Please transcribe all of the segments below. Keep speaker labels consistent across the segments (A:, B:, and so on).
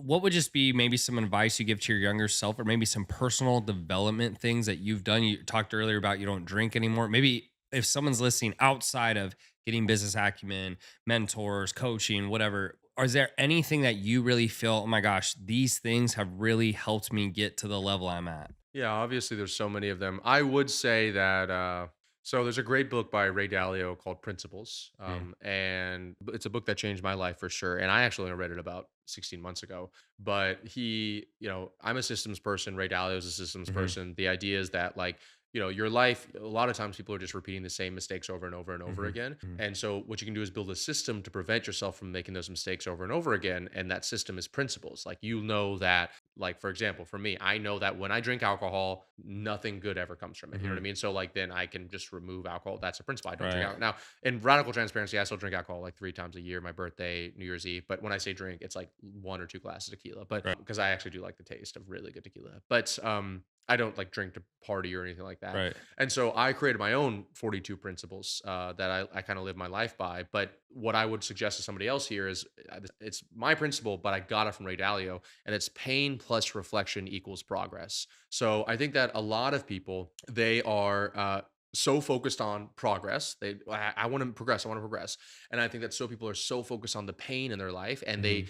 A: what would just be maybe some advice you give to your younger self, or maybe some personal development things that you've done? You talked earlier about you don't drink anymore. Maybe if someone's listening outside of getting business acumen, mentors, coaching, whatever, is there anything that you really feel, oh my gosh, these things have really helped me get to the level I'm at?
B: Yeah, obviously there's so many of them. I would say that so there's a great book by Ray Dalio called Principles.
A: Mm,
B: And it's a book that changed my life for sure. And I actually only read it about 16 months ago. But I'm a systems person. Ray Dalio is a systems
A: mhm,
B: person. The idea is that your life, a lot of times people are just repeating the same mistakes over and over and over
A: mhm,
B: again.
A: mhm.
B: And so what you can do is build a system to prevent yourself from making those mistakes over and over again. And that system is principles. Like, you know that, like, for example, for me, I know that when I drink alcohol, nothing good ever comes from it. You know what I
A: Mhm.
B: mean? So like then I can just remove alcohol. That's a principle. I don't drink
A: Right.
B: alcohol. Now, in radical transparency, I still drink alcohol like 3 times a year, my birthday, New Year's Eve. But when I say drink, it's like 1 or 2 glasses of tequila. But
A: Right.
B: because I actually do like the taste of really good tequila. But I don't like drink to party or anything like that.
A: Right.
B: And so I created my own 42 principles that I kind of live my life by. But what I would suggest to somebody else here is it's my principle, but I got it from Ray Dalio, and it's pain plus reflection equals progress. So I think that a lot of people, they are so focused on progress. I want to progress. I want to progress. And I think that so people are so focused on the pain in their life, and they
A: Mhm.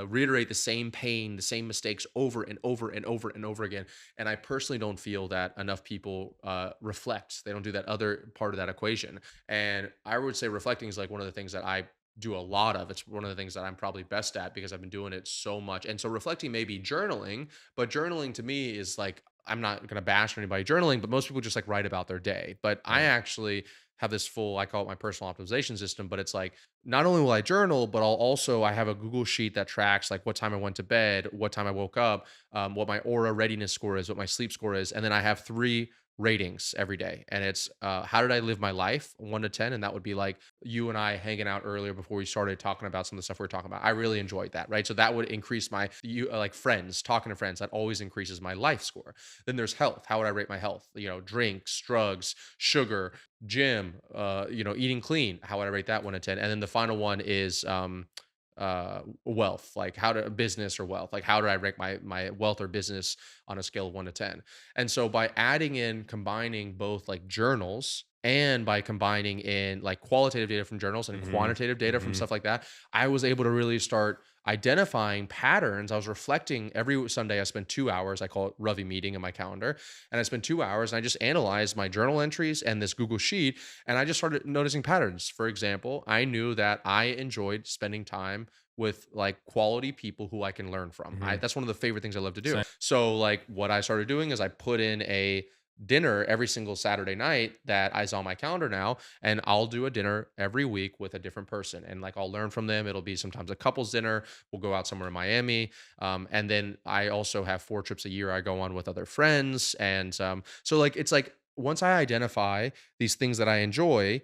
B: reiterate the same pain, the same mistakes over and over and over and over again. And I personally don't feel that enough people reflect. They don't do that other part of that equation. And I would say reflecting is like one of the things that I do a lot of. It's one of the things that I'm probably best at because I've been doing it so much. And so reflecting may be journaling, but journaling to me is like, I'm not going to bash anybody journaling, but most people just like write about their day. But I
A: Right.
B: actually have this full, I call it my personal optimization system, but it's like, not only will I journal, but I have a Google sheet that tracks like what time I went to bed, what time I woke up, what my aura readiness score is, what my sleep score is. And then I have three ratings every day. And it's how did I live my life, 1 to 10. And that would be like you and I hanging out earlier before we started talking about some of the stuff we were talking about. I really enjoyed that. Right. So that would increase like friends, talking to friends, that always increases my life score. Then there's health. How would I rate my health? Drinks, drugs, sugar, gym, eating clean. How would I rate that 1 to 10? And then the final one is wealth, like how to business or wealth, like how do I rank my wealth or business on a scale of 1 to 10. And so by combining both like journals, and by combining in like qualitative data from journals and
A: Mhm.
B: quantitative data from
A: Mhm.
B: stuff like that, I was able to really start identifying patterns. I was reflecting every Sunday. I spend 2 hours, I call it Ravi meeting in my calendar, and I spend 2 hours and I just analyze my journal entries and this Google sheet, and I just started noticing patterns. For example, I knew that I enjoyed spending time with like quality people who I can learn from.
A: Mhm.
B: That's one of the favorite things I love to do.
A: Same.
B: So like what I started doing is I put in a dinner every single Saturday night that is on my calendar now, and I'll do a dinner every week with a different person, and like I'll learn from them. It'll be sometimes a couples dinner. We'll go out somewhere in Miami, and then I also have 4 trips a year I go on with other friends, and so like it's like once I identify these things that I enjoy,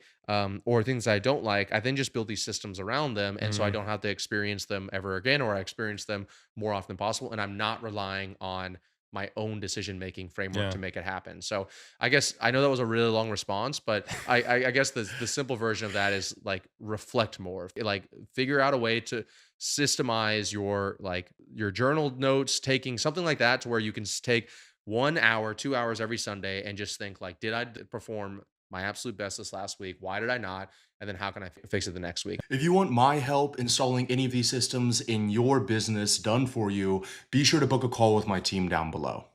B: or things I don't like, I then just build these systems around them. And so I
A: Mhm.
B: don't have to experience them ever again, or I experience them more often than possible. And I'm not relying on my own decision making framework to
A: Yeah.
B: make it happen. So I guess I know that was a really long response, but I guess the simple version of that is like reflect more, like figure out a way to systemize your journal notes, taking something like that to where you can take 1 hour, 2 hours every Sunday and just think like, did I perform my absolute best this last week? Why did I not? And then how can I fix it the next week?
C: If you want my help installing any of these systems in your business done for you, be sure to book a call with my team down below.